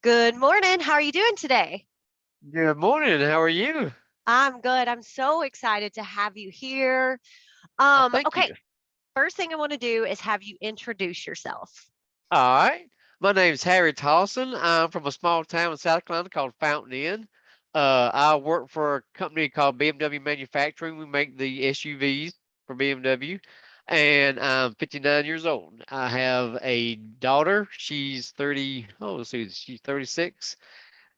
Good morning. How are you doing today? Good morning. How are you? I'm good. I'm so excited to have you here. Thank Okay, you. first thing I want to do is have you introduce yourself. All right. My name is Harry Tolson. I'm from a small town in South Carolina called Fountain Inn. I work for a company called BMW Manufacturing. We make the SUVs for BMW, and I'm 59 years old. I have a daughter. She's 30. Oh, let's see, she's 36,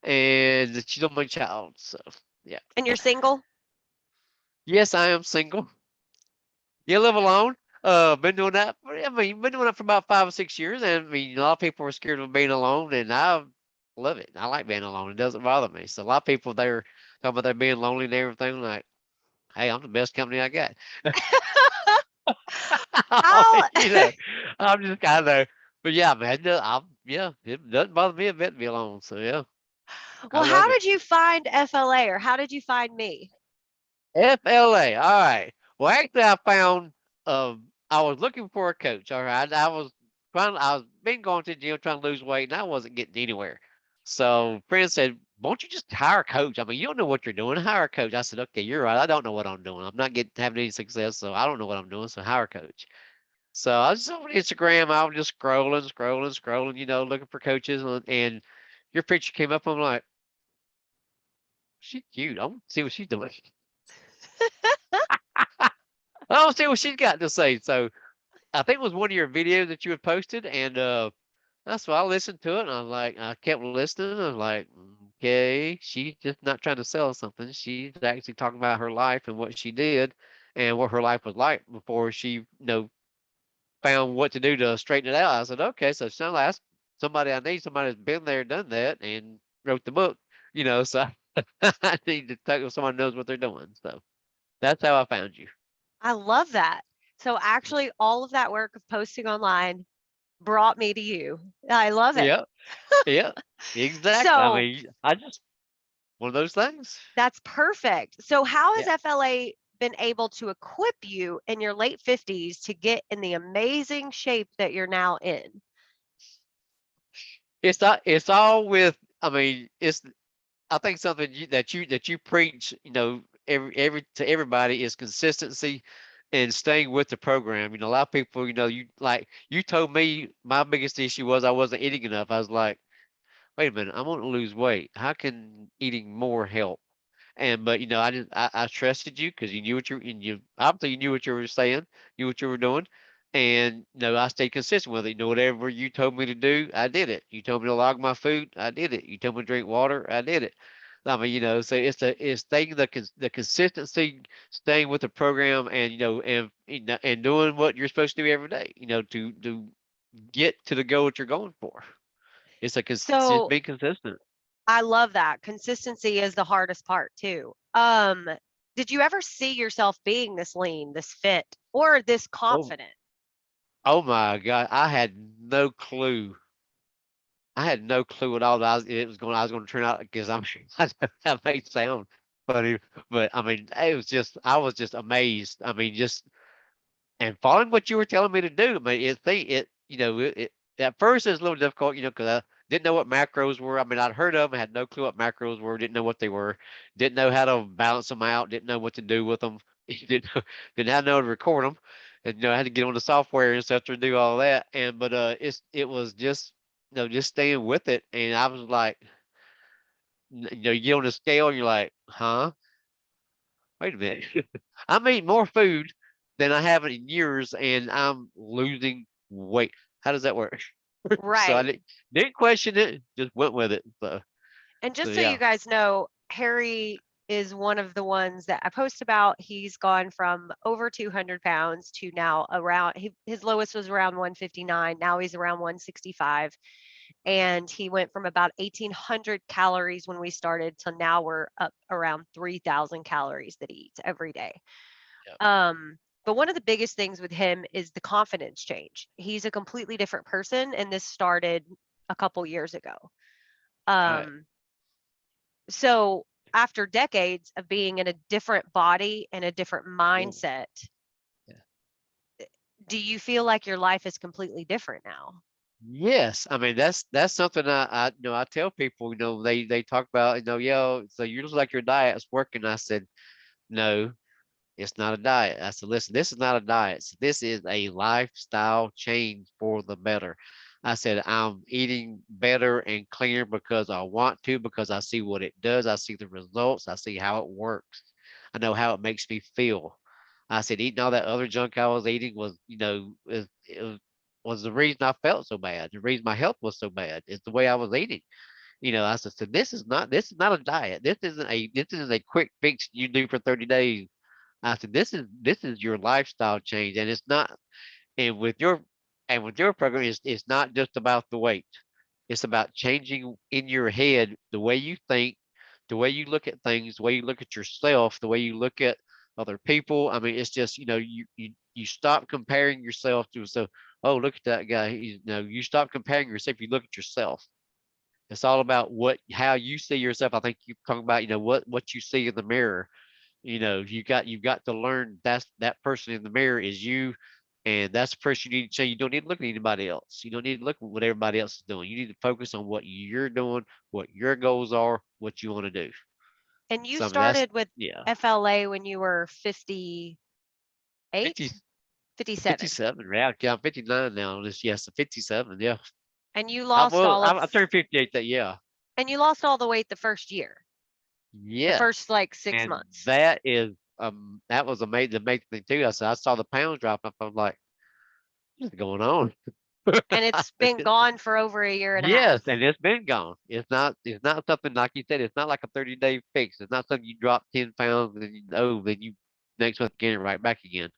and she's my child. So, yeah. And you're single? Yes, I am single. You live alone? Been doing that. Been doing that for about 5 or 6 years. And I mean, a lot of people are scared of being alone, and I love it. I like being alone. It doesn't bother me. So a lot of people they're talking about they're being lonely and everything. Like, hey, I'm the best company I got. How you know, I'm just kind of. But yeah, man, yeah, it doesn't bother me a bit to be alone. So yeah, I well, love how it. did you find FLA or how did you find me? FLA. All right. Well, actually, I found I was looking for a coach. All right. I was been going to the gym trying to lose weight, and I wasn't getting anywhere. So friends said, "Won't you just hire a coach? I mean, you don't know what you're doing. Hire a coach." I said, "Okay, you're right. I don't know what I'm doing. I'm not getting having any success, so I don't know what I'm doing. So hire a coach." So I was on Instagram. I was just scrolling. Looking for coaches, and your picture came up. I'm like, she's cute. I want to see what she's doing. I want to see what she's got to say. So I think it was one of your videos that you had posted, and that's why I listened to it. And I kept listening. I was like, okay, she's just not trying to sell something. She's actually talking about her life and what she did, and what her life was like before she, found what to do to straighten it out. I said, okay, so it sounds like that's somebody I need. Somebody that's been there, done that, and wrote the book. So I need to talk to someone who knows what they're doing. So that's how I found you. I love that. So actually all of that work of posting online brought me to you. I love it. Yeah, yeah, exactly. I So mean, I just one of those things. that's perfect. So how has Yeah. FLA been able to equip you in your late 50s to get in the amazing shape that you're now in? It's all with I mean, I think something that you preach, every to everybody is consistency and staying with the program. A lot of people, you told me my biggest issue was I wasn't eating enough. I was like, wait a minute, I want to lose weight. How can eating more help? But I didn't. I trusted you because you knew what you obviously you knew what you were saying, knew what you were doing, and I stayed consistent with it. Whatever you told me to do, I did it. You told me to log my food, I did it. You told me to drink water, I did it. I mean, so it's staying the consistency, staying with the program, and and doing what you're supposed to do every day. To get to the goal that you're going for. Just So being consistent. I love that. Consistency is the hardest part too. Did you ever see yourself being this lean, this fit, or this Oh, confident? oh my God, I had no clue. I had no clue at all that I was going to turn out because I know that may sound funny, but I mean, I was just amazed. I mean, just and following what you were telling me to do. I mean, at first it was a little difficult, because I didn't know what macros were. I mean, I'd heard of them, had no clue what macros were, didn't know what they were, didn't know how to balance them out, didn't know what to do with them, didn't know how to record them, and I had to get on the software and stuff to do all that. And but it was just just staying with it, and I was like, you get on the scale, and you're like, huh? Wait a minute. I'm eating more food than I have in years, and I'm losing weight. How does that work? So I Right. didn't question it, just went with it. And So just so you yeah. guys know, Harry is one of the ones that I post about. He's gone from over 200 pounds to now around, his lowest was around 159. Now he's around 165. And he went from about 1,800 calories when we started to now we're up around 3,000 calories that he eats every day. Yeah. But one of the biggest things with him is the confidence change. He's a completely different person, and this started a couple years ago. Right. Um, so after decades of being in a different body and a different Yeah. mindset, Yeah. do you feel like your life is completely different now? Yes, I mean that's something I tell people, they talk about, yo, so you look like your diet's working. I said, no, it's not a diet. I said, listen, this is not a diet. This is a lifestyle change for the better. I said, I'm eating better and cleaner because I want to, because I see what it does. I see the results. I see how it works. I know how it makes me feel. I said, eating all that other junk I was eating was, was the reason I felt so bad. The reason my health was so bad is the way I was eating. I said, so this is not a diet. This isn't a quick fix you do for 30 days. I said, this is your lifestyle change, and it's not. And with your program, it's not just about the weight. It's about changing in your head the way you think, the way you look at things, the way you look at yourself, the way you look at other people. I mean, it's just you stop comparing yourself to so. Oh, look at that guy. You stop comparing yourself. You look at yourself. It's all about how you see yourself. I think you're talking about what you see in the mirror. You've got to learn that person in the mirror is you, and that's the person you need to change. You don't need to look at anybody else. You don't need to look at what everybody else is doing. You need to focus on what you're doing, what your goals are, what you want to do. And you So I mean that's started with yeah, FLA when you were 58, 50, 57, 57. Yeah, I'm 59 now. Yes, 57. Yeah, and you I lost was. all I of turned 58. That yeah, and you lost all the weight the first year, the yes, first like 6 and months. that was amazing. The amazing thing too. I saw the pounds drop up. I'm like, what's going on? And it's been gone for over a year and a Yes, half. and it's been gone. It's not something like you said, it's not like a 30-day fix. It's not something you drop 10 pounds and then you next month gain it right back again.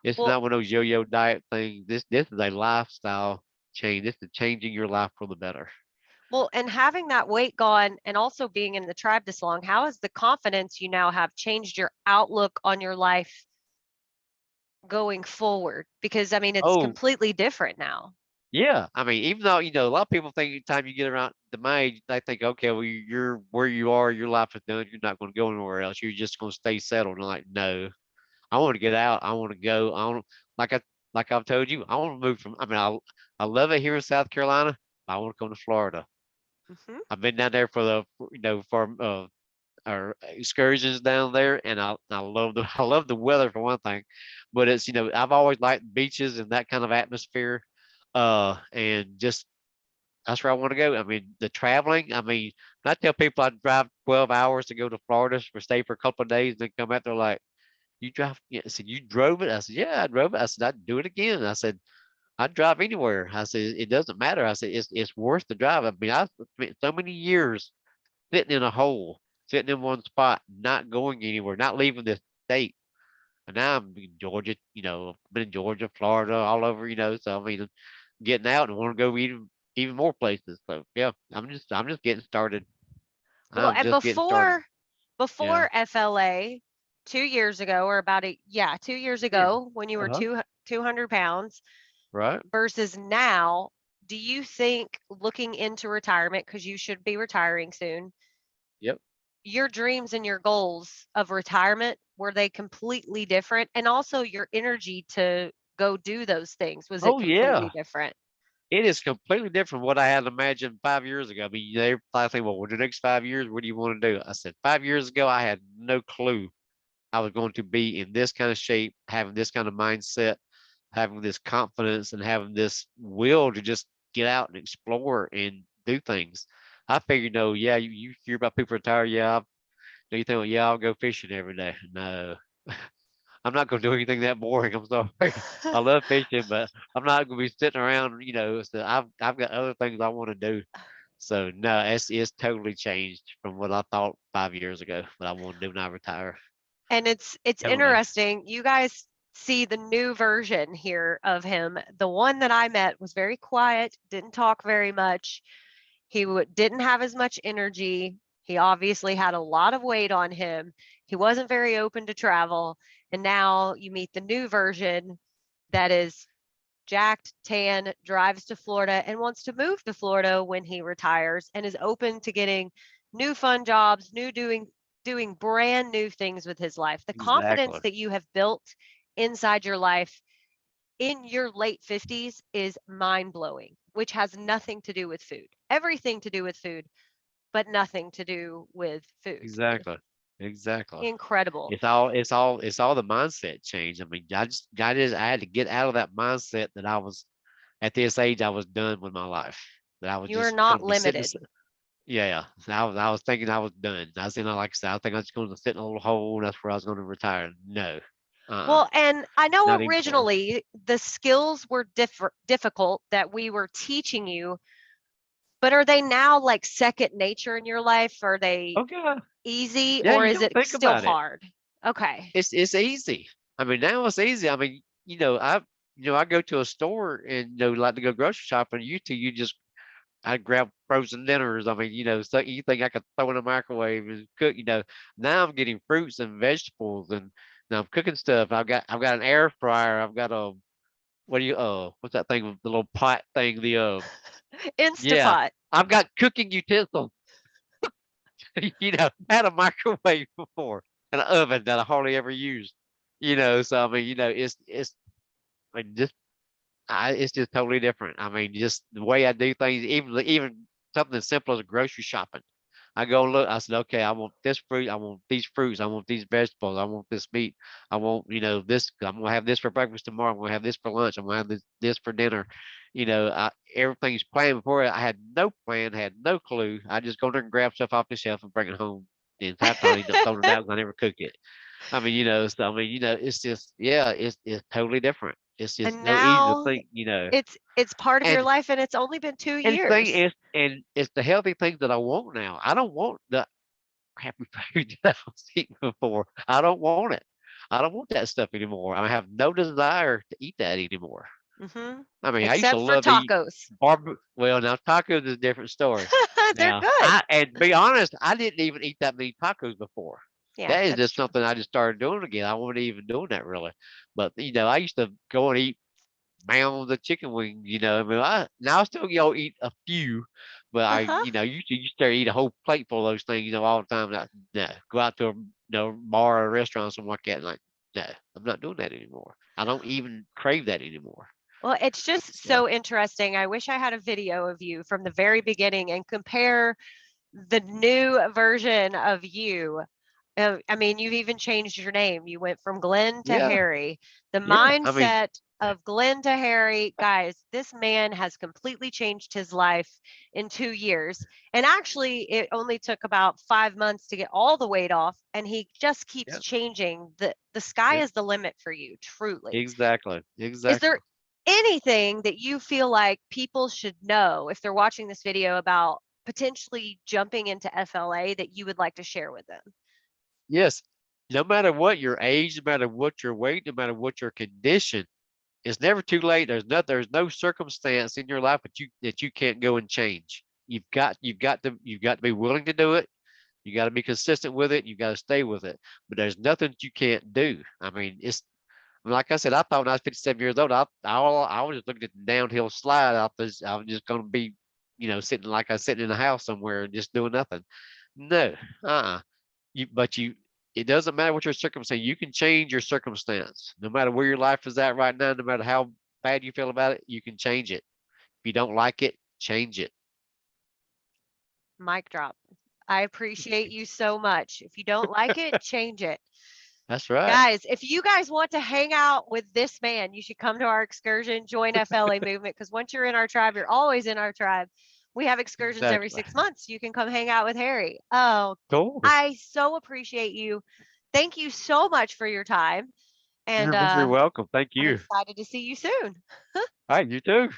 This is Well, not one of those yo-yo diet things. This is a lifestyle change. This is changing your life for the better. and having that weight gone and also being in the tribe this long, how has the confidence you now have changed your outlook on your life going forward? Because I mean, it's Oh, completely different now. yeah. I mean, even though, a lot of people think anytime you get around the my age, they think, okay, well, you're where you are, your life is done. You're not going to go anywhere else. You're just going to stay settled. And like, no, I want to get out. I want to go. I want like I like I've told you, I want to move from. I mean, I love it here in South Carolina. I want to come to Florida. Hmm. I've been down there for our excursions down there, and I love the I love the weather for one thing, but it's I've always liked beaches and that kind of atmosphere, and just that's where I want to go. I mean, the traveling. I mean, I tell people I drive 12 hours to go to Florida for stay for a couple of days, and then come out there like. You drive? Yeah. I said, you drove it? I said, yeah, I drove it. I said, I'd do it again. I said, I'd drive anywhere. I said, it doesn't matter. I said, it's worth the drive. I mean, I spent so many years sitting in a hole, sitting in one spot, not going anywhere, not leaving this state. And now I'm in Georgia, I've been in Georgia, Florida, all over, so I mean, getting out and want to go even more places. So yeah, I'm just getting started. Well, I'm and just getting started. Yeah. before FLA, 2 years ago, or about 2 years Yeah. ago, when you were Uh-huh. 200 pounds Right. versus now, do you think looking into retirement, because you should be retiring soon, Yep. your dreams and your goals of retirement, were they completely different? And also your energy to go do those things, was it Oh completely yeah. different? It is completely different from what I had imagined 5 years ago. I mean, they probably think, well, the next 5 years, what do you want to do? I said, 5 years ago, I had no clue I was going to be in this kind of shape, having this kind of mindset, having this confidence, and having this will to just get out and explore and do things. I figured, no, yeah, you hear about people retire, yeah. You think, well, yeah, I'll go fishing every day. No, I'm not going to do anything that boring. I'm sorry. I love fishing, but I'm not going to be sitting around. So I've got other things I want to do. So no, it's totally changed from what I thought 5 years ago. What I want to do when I retire. And it's Totally. interesting. You guys see the new version here of him. The one that I met was very quiet, didn't talk very much. He didn't have as much energy. He obviously had a lot of weight on him. He wasn't very open to travel. And now you meet the new version that is jacked, tan, drives to Florida and wants to move to Florida when he retires and is open to getting new fun jobs, new doing brand new things with his life. The confidence Exactly. that you have built inside your life in your late 50s is mind blowing. which has nothing to do with food. Everything to do with food, but nothing to do with food. Exactly. Exactly. Incredible. It's all the mindset change. I mean, I had to get out of that mindset that I was at this age I was done with my life. That I was You are just not gonna be sitting. limited. Yeah, I was thinking I was done. I was, like I said, I think I was going to sit in a little hole. And that's where I was going to retire. No, Well, and I know not anymore. originally the skills were difficult that we were teaching you, but are they now like second nature in your life? Are they Okay, easy yeah, or you is don't it think still about it. hard? Okay. It's easy. I mean, now it's easy. I mean, I go to a store and like to go grocery shopping. You just I grab frozen dinners. I mean, so you think I could throw in a microwave and cook. Now I'm getting fruits and vegetables, and now I'm cooking stuff. I've got an air fryer. I've got a what's that thing with the little pot thing? Yeah, Instapot. I've got cooking utensils. I had a microwave before and an oven that I hardly ever used. So I mean, it's I mean, it's just totally different. I mean, just the way I do things, even something as simple as grocery shopping. I go look. I said, okay, I want this fruit. I want these fruits. I want these vegetables. I want this meat. I want this. I'm gonna have this for breakfast tomorrow. I'm gonna have this for lunch. I'm gonna have this for dinner. Everything's planned before. I had no plan. Had no clue. I just go there and grab stuff off the shelf and bring it home. And half the time I end up throwing it out because I never cook it. I mean, so I mean, it's just yeah, it's totally different. It's just And so easy to now think. it's part of your And life and it's only been 2 and the thing years. is, and it's the healthy things that I want now. I don't want the crappy food that I was eating before. I don't want it. I don't want that stuff anymore. I have no desire to eat that anymore. Mhm. I mean, I used to Except for love to eat tacos. well, now tacos is a different story. They're Now, good. and to be honest, I didn't even eat that many tacos before. Yeah, That is that's just true. something I just started doing again. I wasn't even doing that really. But I used to go and eat mounds of chicken wings, I mean, I still eat a few, but I, Uh-huh. used to eat a whole plate full of those things, all the time. No, go out to a bar or a restaurant or something like that, and like, no, I'm not doing that anymore. I don't even crave that anymore. Well, it's just So so interesting. I wish I had a video of you from the very beginning and compare the new version of you. I mean, you've even changed your name. You went from Glenn to yeah, Harry. The yeah. I mean, mindset of Glenn to Harry, guys, this man has completely changed his life in 2 years. And actually, it only took about 5 months to get all the weight off. And he just keeps yeah, changing. The sky yeah, is the limit for you, truly. exactly, Is exactly. there anything that you feel like people should know if they're watching this video about potentially jumping into FLA that you would like to share with them? Yes, no matter what your age, no matter what your weight, no matter what your condition, it's never too late. There's no circumstance in your life that you can't go and change. You've got to be willing to do it. You got to be consistent with it. You got to stay with it. But there's nothing that you can't do. I mean, like I said. I thought when I was 57 years old, I was just looking at the downhill slide. I was just going to be, sitting like I was sitting in a house somewhere and just doing nothing. No, but it doesn't matter what your circumstance. You can change your circumstance. No matter where your life is at right now, no matter how bad you feel about it, you can change it. If you don't like it, change it. Mic drop. I appreciate you so much. If you don't like it, change it. That's right. Guys, if you guys want to hang out with this man, you should come to our excursion, join FLA movement, because once you're in our tribe, you're always in our tribe. We have excursions every Exactly. 6 months. You can come hang out with Harry. Oh, Cool. I so appreciate you. Thank you so much for your time. And You're very welcome. Thank I'm you. excited to see you soon. All right, you too.